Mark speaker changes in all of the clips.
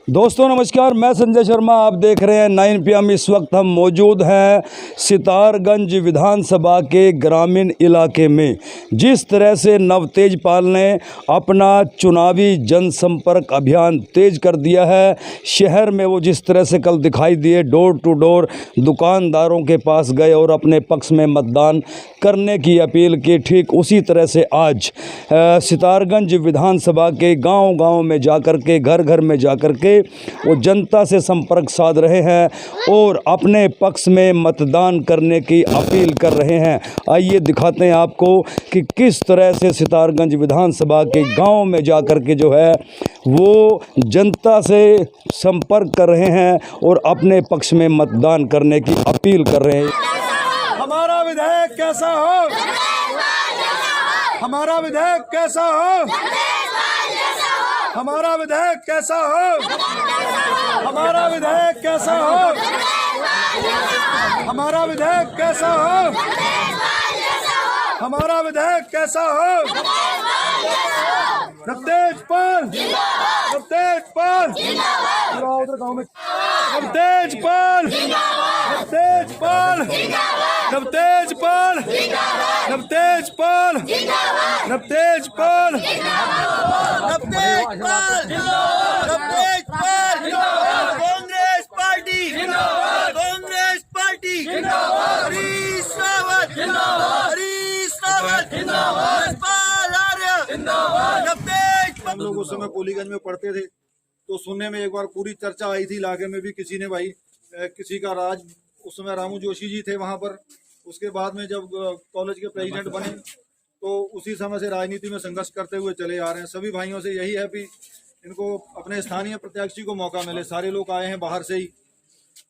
Speaker 1: दोस्तों नमस्कार, मैं संजय शर्मा। आप देख रहे हैं 9 PM। इस वक्त हम मौजूद हैं सितारगंज विधानसभा के ग्रामीण इलाके में। जिस तरह से नवतेजपाल ने अपना चुनावी जनसंपर्क अभियान तेज कर दिया है, शहर में वो जिस तरह से कल दिखाई दिए, डोर टू डोर दुकानदारों के पास गए और अपने पक्ष में मतदान करने की अपील की, ठीक उसी तरह से आज सितारगंज विधानसभा के गांव-गांव में जाकर के, घर घर में जाकर के वो जनता से संपर्क साध रहे हैं और अपने पक्ष में मतदान करने की अपील कर रहे हैं। आइए दिखाते हैं आपको कि किस तरह से सितारगंज विधानसभा के गांव में जाकर के जो है वो जनता से संपर्क कर रहे हैं और अपने पक्ष में मतदान करने की अपील कर रहे हैं।
Speaker 2: हमारा विधेयक कैसा हो, हमारा विधेयक कैसा हो, हमारा विधेयक कैसा हो, हमारा विधेयक कैसा हो, हमारा विधेयक कैसा हो, हमारा विधेयक कैसा हो। नवतेजपाल, नवतेजपाल, उधर गाँव में नवतेजपाल, नवतेजपाल, नवतेजपाल, नवतेजपाल, नवतेजपाल, नवतेजपाल, नवतेजपाल, कांग्रेस पार्टी, कांग्रेस पार्टी, हरीश रावत, हरीश रावत, नवतेजपाल आर्य, नवतेजपाल। हम लोग उस समय पोलीगंज में पढ़ते थे तो सुनने में एक बार पूरी चर्चा आई थी इलाके में भी, किसी ने भाई किसी का राज, उस समय रामू जोशी जी थे वहां पर। उसके बाद में जब कॉलेज के प्रेसिडेंट बने तो उसी समय से राजनीति में संघर्ष करते हुए चले आ रहे हैं। सभी भाइयों से यही है कि इनको अपने स्थानीय प्रत्याशी को मौका मिले। सारे लोग आए हैं बाहर से ही,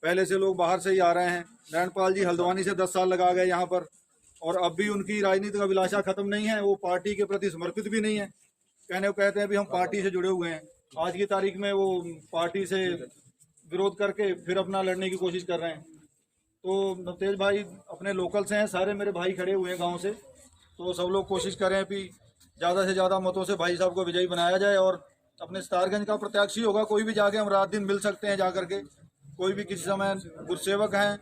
Speaker 2: पहले से लोग बाहर से ही आ रहे हैं। नारायणपाल जी हल्द्वानी से 10 साल लगा गए यहाँ पर और अब भी उनकी राजनीतिक अभिलाषा खत्म नहीं है। वो पार्टी के प्रति समर्पित भी नहीं है। कहते हैं भी हम पार्टी से जुड़े हुए हैं। आज की तारीख में वो पार्टी से विरोध करके फिर अपना लड़ने की कोशिश कर रहे हैं। तो नवतेज भाई अपने लोकल से हैं, सारे मेरे भाई खड़े हुए हैं गांव से। तो सब लोग कोशिश करें कि ज़्यादा से ज़्यादा मतों से भाई साहब को विजयी बनाया जाए और अपने सितारगंज का प्रत्याशी होगा कोई भी, जाके हम रात दिन मिल सकते हैं जा करके। कोई भी किसी समय गुरसेवक हैं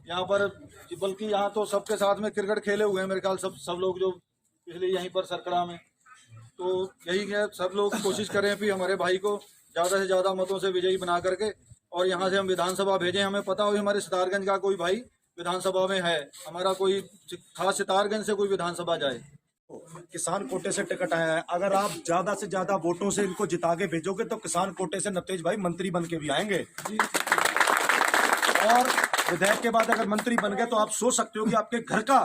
Speaker 2: यहाँ पर, बल्कि यहाँ तो सबके साथ में क्रिकेट खेले हुए हैं मेरे ख्याल सब लोग जो पिछले यहीं पर सरकड़ा में। तो यही है, सब लोग कोशिश करें कि हमारे भाई को ज़्यादा से ज़्यादा मतों से विजयी बना करके और यहाँ से हम विधानसभा भेजें। हमें पता हो हमारे सितारगंज का कोई भाई विधानसभा में है, हमारा कोई खास सितारगंज से कोई विधानसभा जाए।
Speaker 3: किसान कोटे से टिकट आया है। अगर आप ज्यादा से ज्यादा वोटों से इनको जिता के भेजोगे तो किसान कोटे से नवतेज भाई मंत्री बन के भी आएंगे। और विधायक के बाद अगर मंत्री बन गए तो आप सोच सकते हो कि आपके घर का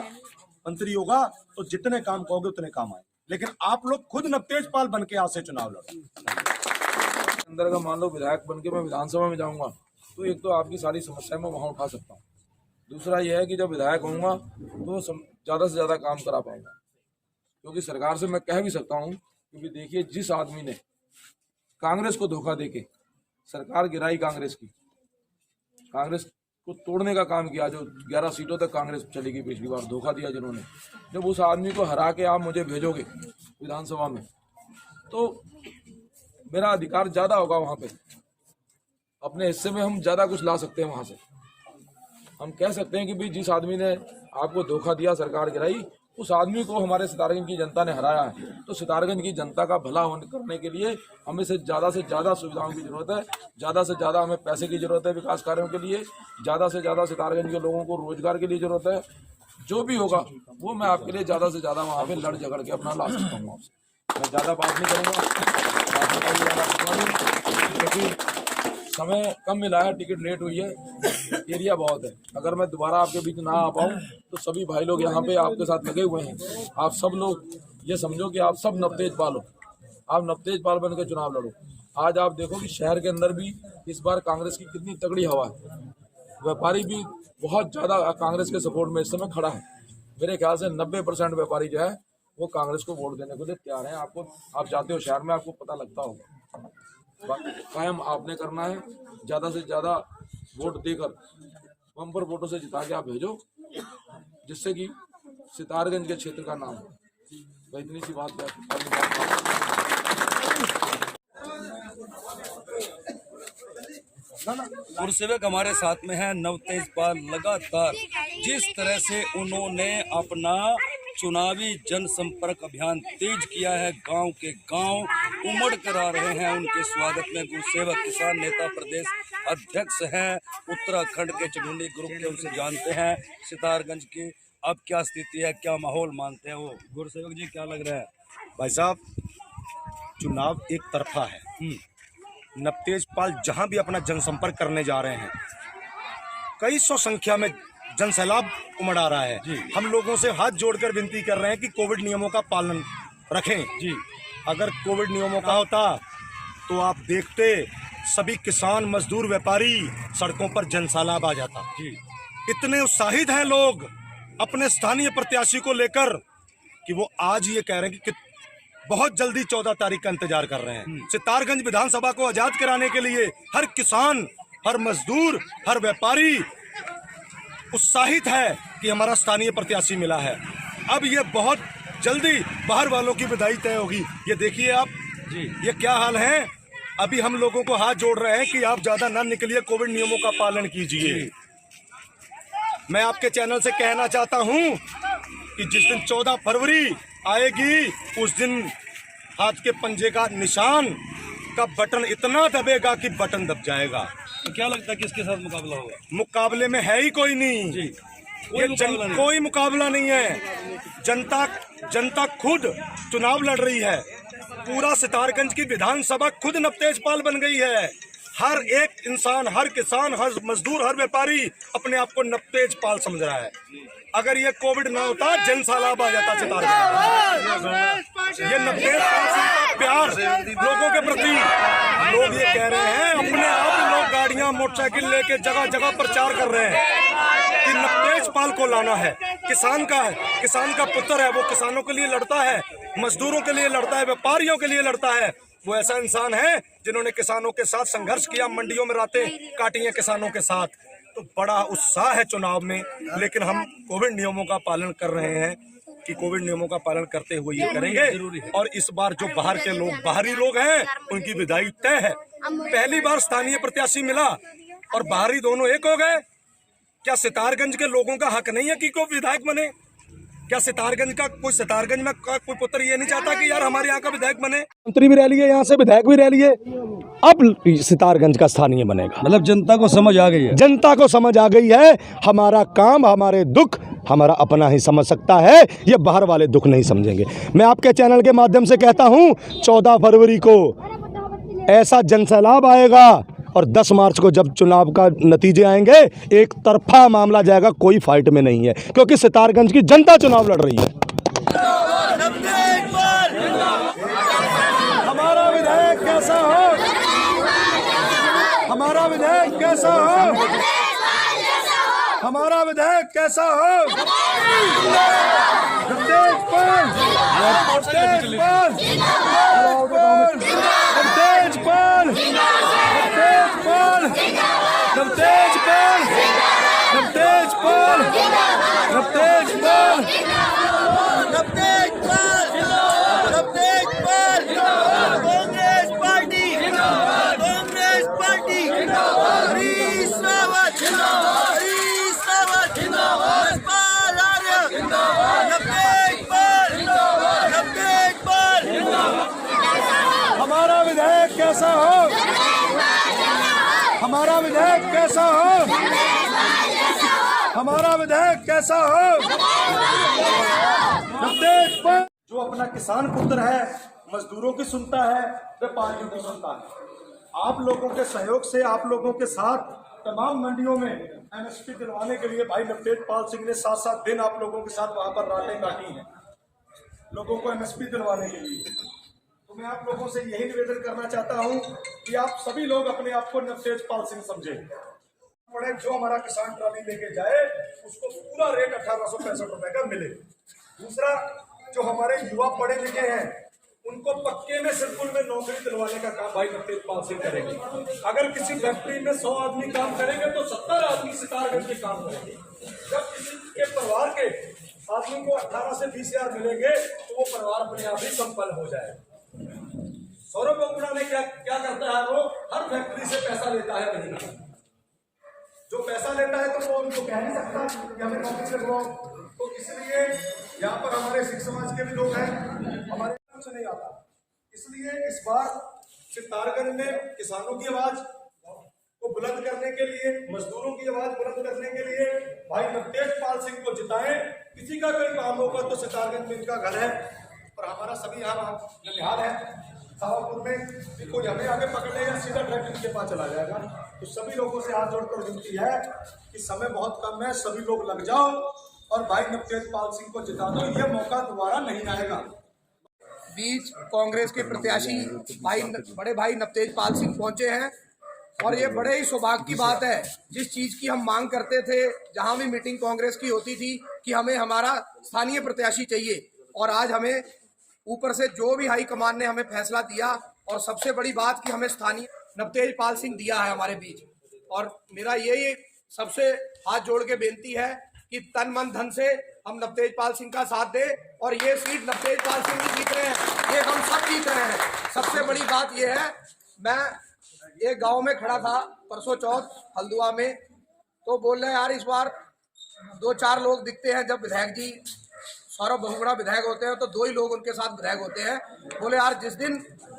Speaker 3: मंत्री होगा तो जितने काम कहोगे उतने काम आए। लेकिन आप लोग खुद नवतेजपाल बन के आज से चुनाव लड़ो।
Speaker 4: अंदर का मान लो विधायक बन के मैं विधानसभा में जाऊंगा तो एक तो आपकी सारी समस्याएं मैं वहां उठा सकता हूँ। दूसरा यह है कि जब विधायक होऊंगा तो ज़्यादा से ज़्यादा काम करा पाऊंगा, क्योंकि सरकार से मैं कह भी सकता हूँ। क्योंकि देखिए, जिस आदमी ने कांग्रेस को धोखा देके सरकार गिराई, कांग्रेस को तोड़ने का काम किया, जो 11 सीटों तक कांग्रेस चली गई पिछली बार, धोखा दिया जिन्होंने, जब उस आदमी को हरा के आप मुझे भेजोगे विधानसभा में तो मेरा अधिकार ज़्यादा होगा। वहाँ पे अपने हिस्से में हम ज़्यादा कुछ ला सकते हैं। वहाँ से हम कह सकते हैं कि भाई जिस आदमी ने आपको धोखा दिया, सरकार गिराई, उस आदमी को हमारे सितारगंज की जनता ने हराया है। तो सितारगंज की जनता का भला करने के लिए हमें से ज़्यादा सुविधाओं की ज़रूरत है, ज़्यादा से ज़्यादा हमें पैसे की ज़रूरत है विकास कार्यों के लिए, ज़्यादा से ज़्यादा सितारगंज के लोगों को रोजगार के लिए ज़रूरत है। जो भी होगा वो मैं आपके लिए ज़्यादा से ज़्यादा वहाँ पर लड़ झगड़ के अपना ला सकता हूँ। आपसे मैं ज़्यादा बात नहीं करूँगा क्योंकि समय कम मिला है, टिकट लेट हुई है, एरिया बहुत है। अगर मैं दोबारा आपके बीच ना आ पाऊँ तो सभी भाई लोग यहाँ पे आपके साथ लगे हुए हैं। आप सब लोग ये समझो कि आप सब नवतेजपाल हो, आप नवतेजपाल बन के चुनाव लड़ो। आज आप देखो कि शहर के अंदर भी इस बार कांग्रेस की कितनी तगड़ी हवा है। व्यापारी भी बहुत ज़्यादा कांग्रेस के सपोर्ट में इस समय खड़ा है। मेरे ख्याल से 90% व्यापारी जो है वो कांग्रेस को वोट देने के लिए तैयार हैं। आप जाते हो शहर में, आपको पता लगता होगा। कायम आपने करना है, ज़्यादा से ज़्यादा वोट देकर बम्पर वोटों से जिता के आप भेजो, जिससे कि सितारगंज के क्षेत्र का नाम हो। तो इतनी सी बात है।
Speaker 1: गुरसेवक हमारे साथ में है नवतेज पाल। लगातार जिस तरह से उन्होंने अपना चुनावी जनसंपर्क अभियान तेज किया है, गांव के गांव उमड़ कर आ रहे हैं उनके स्वागत में। गुरसेवक किसान नेता प्रदेश अध्यक्ष हैं उत्तराखंड के चमुंडी ग्रुप के, उनसे जानते हैं सितारगंज की अब क्या स्थिति है, क्या माहौल मानते हैं वो। गुरसेवक जी क्या लग रहा है?
Speaker 3: भाई साहब, चुनाव एक तरफा है। नवतेज पाल जहां भी अपना जनसंपर्क करने जा रहे हैं, कई सौ संख्या में जनसैलाब उमड़ आ रहा है। हम लोगों से हाथ जोड़कर विनती कर रहे हैं कि कोविड नियमों का पालन रखें। जी, अगर कोविड नियमों का होता तो आप देखते सभी किसान, मजदूर, व्यापारी सड़कों पर जनसैलाब आ जाता। जी, इतने उत्साहित हैं लोग अपने स्थानीय प्रत्याशी को लेकर कि वो आज ये कह रहे हैं कि बहुत जल्दी 14 तारीख का इंतजार कर रहे हैं। सितारगंज विधानसभा को आजाद कराने के लिए हर किसान, हर मजदूर, हर व्यापारी उत्साहित है कि हमारा स्थानीय प्रत्याशी मिला है। अब ये बहुत जल्दी बाहर वालों की विदाई तय होगी। ये देखिए आप जी, ये क्या हाल है। अभी हम लोगों को हाथ जोड़ रहे हैं कि आप ज्यादा ना निकलिए, कोविड नियमों का पालन कीजिए। मैं आपके चैनल से कहना चाहता हूं कि जिस दिन 14 फरवरी आएगी उस दिन हाथ के पंजे का निशान का बटन इतना दबेगा कि बटन दब जाएगा।
Speaker 1: तो क्या लगता है किसके साथ मुकाबला होगा?
Speaker 3: मुकाबले में है ही कोई नहीं जी, कोई मुकाबला नहीं है। जनता खुद चुनाव लड़ रही है। पूरा सितारगंज की विधानसभा खुद नवतेज पाल बन गई है। हर एक इंसान, हर किसान, हर मजदूर, हर व्यापारी अपने आप को नवतेज पाल समझ रहा है। अगर ये कोविड ना होता, जनसैलाब आ जाता सितारगंज। ये नवतेज पाल का प्यार लोगों के प्रति, लोग ये कह रहे हैं, अपने आप ही लोग गाड़ियां, मोटरसाइकिल लेके जगह जगह प्रचार कर रहे हैं कि नवतेज पाल को लाना है। किसान का है, किसान का पुत्र है, वो किसानों के लिए लड़ता है, मजदूरों के लिए लड़ता है, व्यापारियों के लिए लड़ता है। वो ऐसा इंसान है जिन्होंने किसानों के साथ संघर्ष किया, मंडियों में रातें काटी हैं किसानों के साथ। तो बड़ा उत्साह है चुनाव में, लेकिन हम कोविड नियमों का पालन कर रहे हैं कि कोविड नियमों का पालन करते हुए ये करेंगे। और इस बार जो बाहर के लोग, बाहरी लोग हैं, उनकी विदाई तय है। पहली बार स्थानीय प्रत्याशी मिला और बाहरी दोनों एक हो गए। क्या सितारगंज के लोगों का हक नहीं है कि कोई विधायक बने? क्या सितारगंज में कोई पुत्र ये नहीं चाहता कि यार हमारे यहाँ का विधायक बने?
Speaker 5: मंत्री भी रह लिए, यहाँ से विधायक भी रह लिए, अब सितारगंज का स्थानीय बनेगा।
Speaker 1: मतलब जनता को समझ आ गई है।
Speaker 5: जनता को समझ आ गई है, हमारा काम, हमारे दुख हमारा अपना ही समझ सकता है, ये बाहर वाले दुख नहीं समझेंगे। मैं आपके चैनल के माध्यम से कहता हूँ 14 फरवरी को ऐसा जनसैलाब आएगा और 10 मार्च को जब चुनाव का नतीजे आएंगे, एक तरफा मामला जाएगा, कोई फाइट में नहीं है, क्योंकि सितारगंज की जनता चुनाव लड़ रही है।
Speaker 3: हमारा विधायक कैसा हो, हमारा विधायक कैसा हो, हमारा विधायक कैसा हो, नवतेज पाल, नवतेज पाल, नवतेज पाल, नवतेज पाल, नवतेज पाल, नवतेज पाल, नवतेज पाल,
Speaker 2: नवतेज पाल, नवतेज पाल, कांग्रेस पार्टी, कांग्रेस पार्टी, हरीश रावत, हरीश रावत, यशपाल आर्य, नवतेज पाल, नवतेज पाल।
Speaker 3: हमारा विधायक कैसा हो, हमारा विधायक कैसा हो, हमारा विधायक कैसा हो, नवतेज पाल जो अपना किसान पुत्र है, मजदूरों की सुनता है, व्यापारियों की सुनता है। आप लोगों के सहयोग से, आप लोगों के साथ तमाम मंडियों में एमएसपी दिलवाने के लिए भाई नवतेज पाल सिंह ने 7-7 दिन आप लोगों के साथ वहां पर रातें काटी हैं, लोगों को एमएसपी दिलवाने के लिए। तो मैं आप लोगों से यही निवेदन करना चाहता हूं कि आप सभी लोग अपने आप को नवतेज पाल सिंह समझे। पड़े जो हमारा किसान ट्रॉली लेके जाए उसको पूरा रेट 1865 रुपए का मिले। दूसरा, जो हमारे युवा पढ़े लिखे हैं उनको पक्के में सिरपुर में नौकरी दिलवाने का काम भाई नवतेज पाल सिंह करेंगे। अगर किसी फैक्ट्री में 100 आदमी काम करेंगे तो 70 आदमी सितारगंज के काम करेंगे। जब किसी के परिवार के आदमी को 18 से 20 हजार मिलेंगे तो वो परिवार अपने आप ही संपन्न हो जाएगा। सौरभ बोगड़ा ने क्या करता है, वो हर फैक्ट्री से पैसा पैसा लेता है महीना, जो पैसा लेता है तो वो उनको कह नहीं सकता कि हमें नौकरी लगवाओ। तो इसलिए यहाँ पर हमारे सिख समाज के भी लोग हैं, हमारे कुछ नहीं आता। इसलिए इस बार सितारगंज में किसानों की आवाज को बुलंद करने के लिए, मजदूरों की आवाज बुलंद करने के लिए भाई नवतेज पाल सिंह को जिताएं। किसी का कोई काम होगा तो सितारगंज में इनका घर है और हमारा सभी यहाँ लिहाज है सावापुर में, कोई हमें आगे पकड़ लेगा सीधा डायरेक्ट इनके पास चला जाएगा। तो सभी लोगों से हाथ जोड़कर विनती है कि समय बहुत कम है, सभी लोग लग जाओ और भाई नवतेज पाल सिंह को जिता दो, ये मौका दोबारा नहीं आएगा।
Speaker 6: बीच कांग्रेस के प्रत्याशी बड़े भाई नवतेज पाल सिंह पहुंचे हैं और ये बड़े ही सौभाग्य की बात है। जिस चीज की हम मांग करते थे, जहां भी मीटिंग कांग्रेस की होती थी कि हमें हमारा स्थानीय प्रत्याशी चाहिए, और आज हमें ऊपर से जो भी हाई कमान ने हमें फैसला दिया, और सबसे बड़ी बात कि हमें स्थानीय नवतेज पाल सिंह दिया है हमारे बीच। और मेरा यही सबसे हाथ जोड़ के बेनती है कि तन मन धन से हम नवतेज पाल सिंह का साथ दे, और ये सीट नवतेज पाल सिंह भी जीत रहे हैं, ये हम सब जीत रहे हैं। सबसे बड़ी बात ये है, मैं एक गांव में खड़ा था परसों चौथ हल्द्वानी में, तो बोल रहे यार इस बार 2-4 लोग दिखते हैं, जब विधायक जी सौरभ बहुगुणा विधायक होते हैं तो 2 ही लोग उनके साथ विधायक होते हैं। बोले यार जिस दिन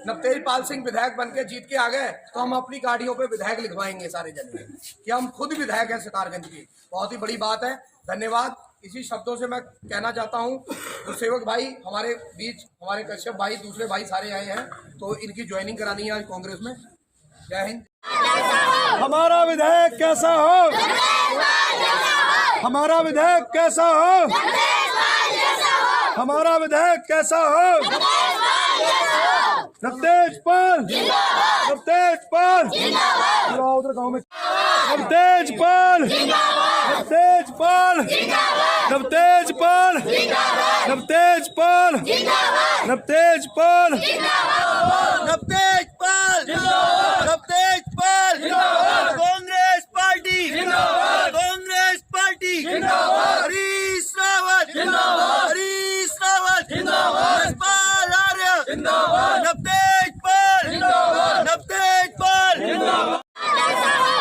Speaker 6: नवतेज पाल सिंह विधायक बन के जीत के आ गए तो हम अपनी गाड़ियों पे विधायक लिखवाएंगे सारे जन में कि हम खुद विधायक हैं सितारगंज की। बहुत ही बड़ी बात है, धन्यवाद। इसी शब्दों से मैं कहना चाहता हूँ, तो सेवक भाई हमारे बीच, हमारे कश्यप भाई, दूसरे भाई सारे आए हैं, तो इनकी ज्वाइनिंग करानी है आज कांग्रेस में। जय हिंद।
Speaker 5: हमारा विधायक कैसा हो, हमारा विधायक कैसा हो, हमारा विधायक कैसा हो, नवतेज पाल, नवतेज पाल, उधर गाँव में नवतेज पाल, नवतेज पाल, नवतेज पाल, नवतेज पाल, नवतेज पाल,
Speaker 2: नवतेज पाल, नवतेज पाल, कांग्रेस पार्टी, कांग्रेस पार्टी, हरीश रावत, हरीश रावत, यशपाल आर्य, नवतेज पाल, नवतेज पाल।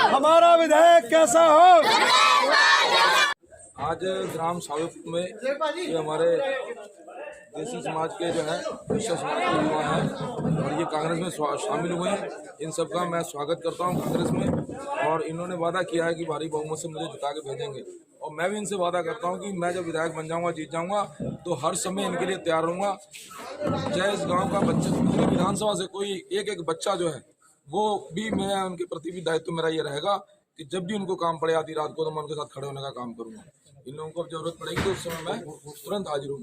Speaker 5: हमारा विधायक कैसा हो।
Speaker 4: आज ग्राम सावेपुर में ये हमारे देसी समाज के जो है कृष्ण समाज के युवा हैं और ये कांग्रेस में शामिल हुए हैं। इन सब का मैं स्वागत करता हूं कांग्रेस में, और इन्होंने वादा किया है कि भारी बहुमत से मुझे जिता के भेजेंगे, और मैं भी इनसे वादा करता हूं कि मैं जब विधायक बन जाऊंगा, जीत जाऊंगा, तो हर समय इनके लिए तैयार रहूंगा। चाहे इस गाँव का बच्चा, पूरी विधानसभा से कोई एक बच्चा जो है वो भी, मैं उनके प्रति भी दायित्व मेरा ये रहेगा कि जब भी उनको काम पड़े आधी रात को, तो मैं उनके साथ खड़े होने का काम करूंगा। इन लोगों को जरूरत पड़ेगी तो उस समय मैं तुरंत हाजिर हूँ।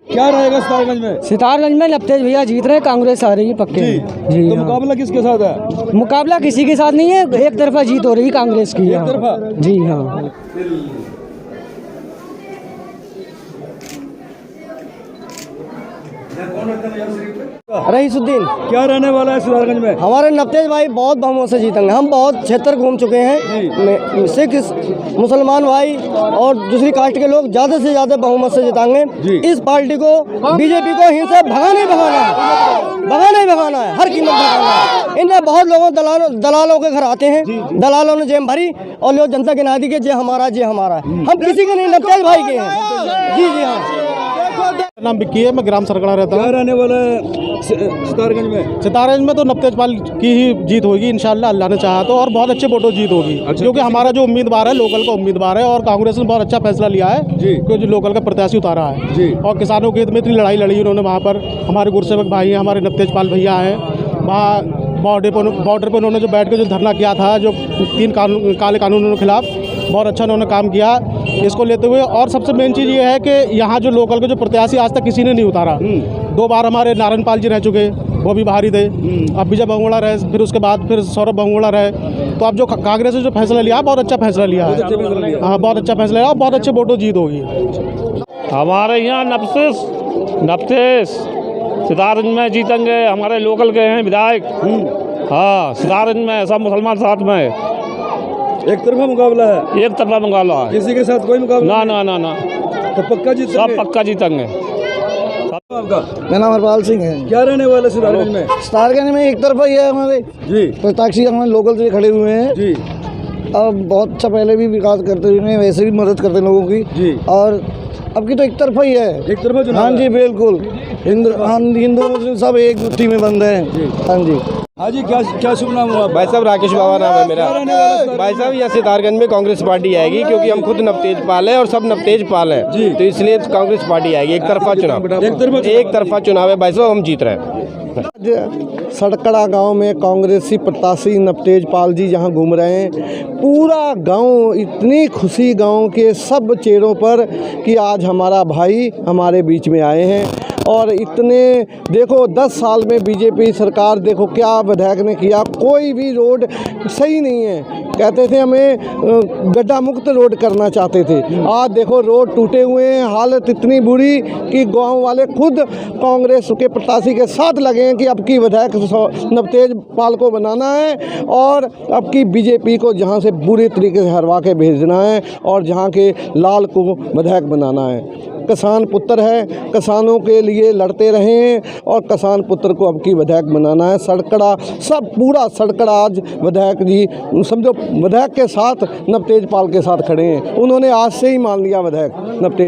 Speaker 1: क्या रहेगा सितारगंज में?
Speaker 7: सितारगंज में नवतेज भैया जीत रहे हैं, कांग्रेस आ रही है पक्के जी।
Speaker 1: तो मुकाबला किसके साथ है?
Speaker 7: मुकाबला किसी के साथ नहीं है, एक तरफा जीत हो रही है कांग्रेस की।
Speaker 1: एक तरफा?
Speaker 7: जी हाँ। रईसुद्दीन
Speaker 1: क्या रहने वाला है सितारगंज में?
Speaker 7: हमारे नवतेज भाई बहुत बहुमत से जीतेंगे। हम बहुत क्षेत्र घूम चुके हैं, सिख मुसलमान भाई और दूसरी कास्ट के लोग ज़्यादा से ज़्यादा बहुमत से जिताएंगे। इस पार्टी को, बीजेपी को यहीं से भगाना ही भगाना है, भगाना ही भगाना है, हर कीमत भगाना है। इनने बहुत लोगों दलालों के घर आते हैं, दलालों ने जेम भरी और लोग जनता गिना दी कि जे हमारा जे हमारा। हम किसी के नहीं, नवतेज भाई के हैं। जी जी हाँ।
Speaker 5: नाम विक्की है, मैं ग्राम सरगड़ा रहता
Speaker 1: क्या
Speaker 5: हूँ।
Speaker 1: रहने वाला है सितारगंज में?
Speaker 5: सितारगंज में तो नवतेज पाल की ही जीत होगी इंशाल्लाह, अल्लाह ने चाहा तो, और बहुत अच्छे वोटों जीत होगी। क्योंकि हमारा जो उम्मीदवार है लोकल का उम्मीदवार है, और कांग्रेस ने बहुत अच्छा फैसला लिया है क्योंकि लोकल का प्रत्याशी उतारा है, और किसानों के हित में इतनी लड़ाई लड़ी उन्होंने। वहाँ पर हमारे गुरसेवक भाई हैं, हमारे नवतेज पाल भैया हैं, वहाँ बॉर्डर पर उन्होंने जो बैठ के जो धरना किया था, जो 3 काले कानूनों के खिलाफ, बहुत अच्छा उन्होंने काम किया इसको लेते हुए। और सबसे मेन चीज़ ये है कि यहाँ जो लोकल के जो प्रत्याशी आज तक किसी ने नहीं उतारा। 2 बार हमारे नारायण पाल जी रह चुके, वो भी बाहर ही थे। अब विजय बहुगुणा रहे, फिर उसके बाद फिर सौरभ बहुगुणा रहे। तो अब जो कांग्रेस ने जो फैसला लिया, बहुत अच्छा फैसला लिया है। हाँ, बहुत अच्छा फैसला लिया, बहुत अच्छे वोटों जीत होगी।
Speaker 8: हमारे यहाँ नवतेज सितारगंज में जीतेंगे, हमारे लोकल के हैं विधायक। हाँ, सितारगंज में सब मुसलमान साथ में।
Speaker 1: एक तरफा मुकाबला है?
Speaker 8: एक तरफा मुकाबला है,
Speaker 1: किसी के साथ कोई मुकाबला?
Speaker 8: ना ना ना ना,
Speaker 1: तो पक्का जीतेंगे?
Speaker 8: सब पक्का जीतेंगे।
Speaker 1: आपका
Speaker 7: मेरा नाम हरपाल सिंह है।
Speaker 1: क्या रहने वाले सितारगंज में?
Speaker 7: सितारगंज में एक तरफा ही है हमारे
Speaker 1: जी
Speaker 7: प्रत्याशी, हमारे लोकल से खड़े हुए हैं।
Speaker 1: जी
Speaker 7: अब बहुत अच्छा पहले भी विकास करते हुए हैं, वैसे भी मदद करते हैं लोगों की
Speaker 1: जी।
Speaker 7: और अब की तो एक तरफा ही है।
Speaker 1: एक तरफा चुनाव
Speaker 7: हाँ
Speaker 1: है?
Speaker 7: जी बिल्कुल, हिंदू मुस्लिम सब एक जुत्ती में बंद हैं। हाँ जी।
Speaker 1: हाँ जी, क्या शुभ नाम हुआ?
Speaker 9: भाई साहब राकेश बाबा नाम है मेरा। भाई साहब यहाँ सितारगंज में कांग्रेस पार्टी आएगी, क्योंकि हम खुद नवतेज पाल हैं और सब नवतेज पाल हैं
Speaker 1: जी।
Speaker 9: तो इसलिए कांग्रेस पार्टी आएगी। एक तरफा चुनाव, एक तरफा चुनाव है भाई साहब, हम जीत रहे हैं।
Speaker 7: सड़कड़ा गांव में कांग्रेसी प्रत्याशी नवतेज पाल जी जहां घूम रहे हैं, पूरा गांव इतनी खुशी गांव के सब चेहरों पर कि आज हमारा भाई हमारे बीच में आए हैं। और इतने देखो 10 साल में बीजेपी सरकार देखो क्या विधायक ने किया, कोई भी रोड सही नहीं है। कहते थे हमें गड्ढा मुक्त रोड करना चाहते थे, आज देखो रोड टूटे हुए हैं, हालत इतनी बुरी कि गांव वाले खुद कांग्रेस के प्रत्याशी के साथ लगे हैं कि अब की विधायक नवतेज पाल को बनाना है और अब की बीजेपी को जहां से बुरी तरीके से हरवा के भेजना है और जहां के लाल को विधायक बनाना है। किसान पुत्र है, किसानों के लिए लड़ते रहे हैं और किसान पुत्र को अब की विधायक बनाना है। सड़कड़ा सब पूरा सड़कड़ा आज विधायक जी समझो विधायक के साथ नवतेज पाल के साथ खड़े हैं। उन्होंने आज से ही मान लिया विधायक नवतेज